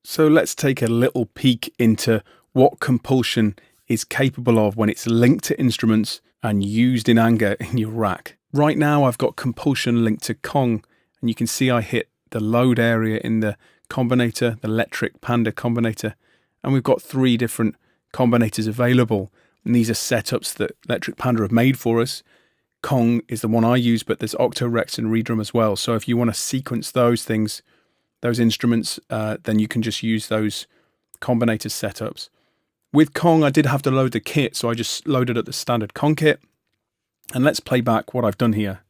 So let's take a little peek into what Kompulsion is capable of when it's linked to instruments and used in anger in your rack. Right now I've got Kompulsion linked to Kong, and you can see I hit the load area in the combinator, the Electric Panda combinator, and we've got 3 different combinators available, and these are setups that Electric Panda have made for us. Kong is the one I use, but there's Octo, Rex and Redrum as well. So if you want to sequence those things, those instruments, then you can just use those combinator setups. With Kong, I did have to load the kit, so I just loaded up the standard Kong kit. And let's play back what I've done here.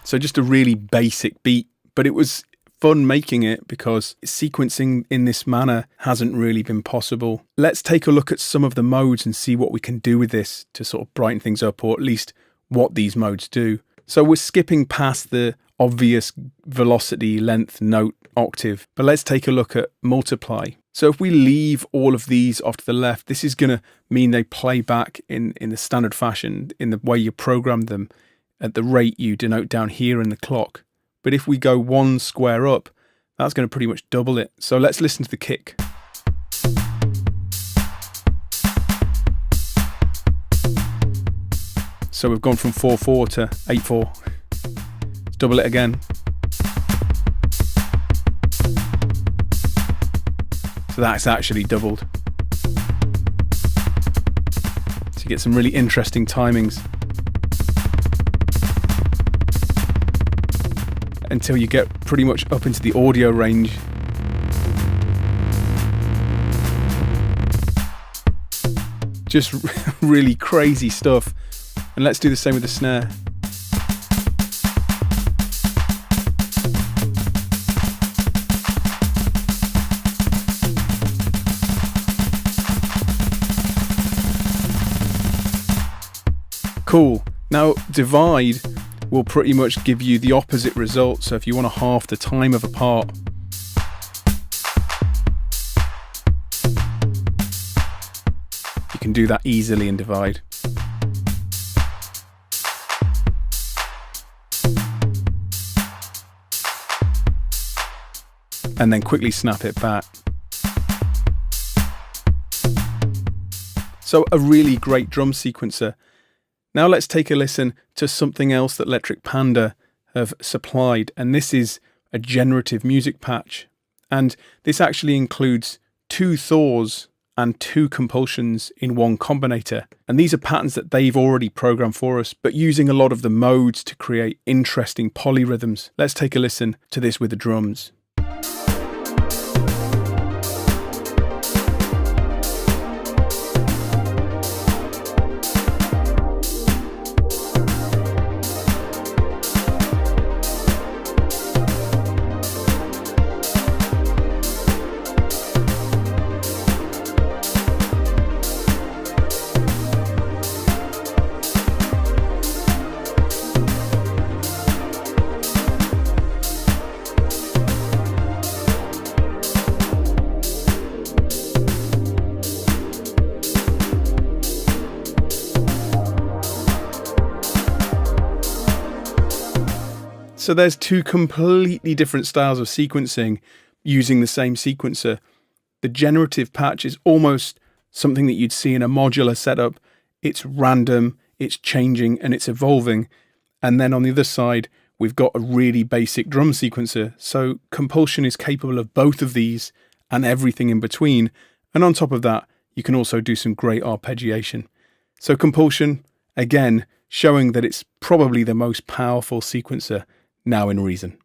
So just a really basic beat, but it was fun making it because sequencing in this manner hasn't really been possible. Let's take a look at some of the modes and see what we can do with this to sort of brighten things up, or at least what these modes do. So we're skipping past the obvious velocity, length, note, octave, but let's take a look at multiply. So if we leave all of these off to the left, this is going to mean they play back in the standard fashion, in the way you program them, at the rate you denote down here in the clock. But if we go 1 square up, that's going to pretty much double it. So let's listen to the kick. So we've gone from 4/4 to 8/4. Let's double it again. So that's actually doubled. So you get some really interesting timings. Until you get pretty much up into the audio range. Just really crazy stuff. And let's do the same with the snare. Cool. Now divide will pretty much give you the opposite result. So if you want to half the time of a part, you can do that easily in divide. And then quickly snap it back. So a really great drum sequencer. Now let's take a listen to something else that Electric Panda have supplied, and this is a generative music patch. And this actually includes 2 Thors and 2 Kompulsions in one combinator. And these are patterns that they've already programmed for us, but using a lot of the modes to create interesting polyrhythms. Let's take a listen to this with the drums. So there's 2 completely different styles of sequencing using the same sequencer. The generative patch is almost something that you'd see in a modular setup. It's random, it's changing, and it's evolving. And then on the other side, we've got a really basic drum sequencer. So Kompulsion is capable of both of these and everything in between. And on top of that, you can also do some great arpeggiation. So Kompulsion, again, showing that it's probably the most powerful sequencer now in Reason.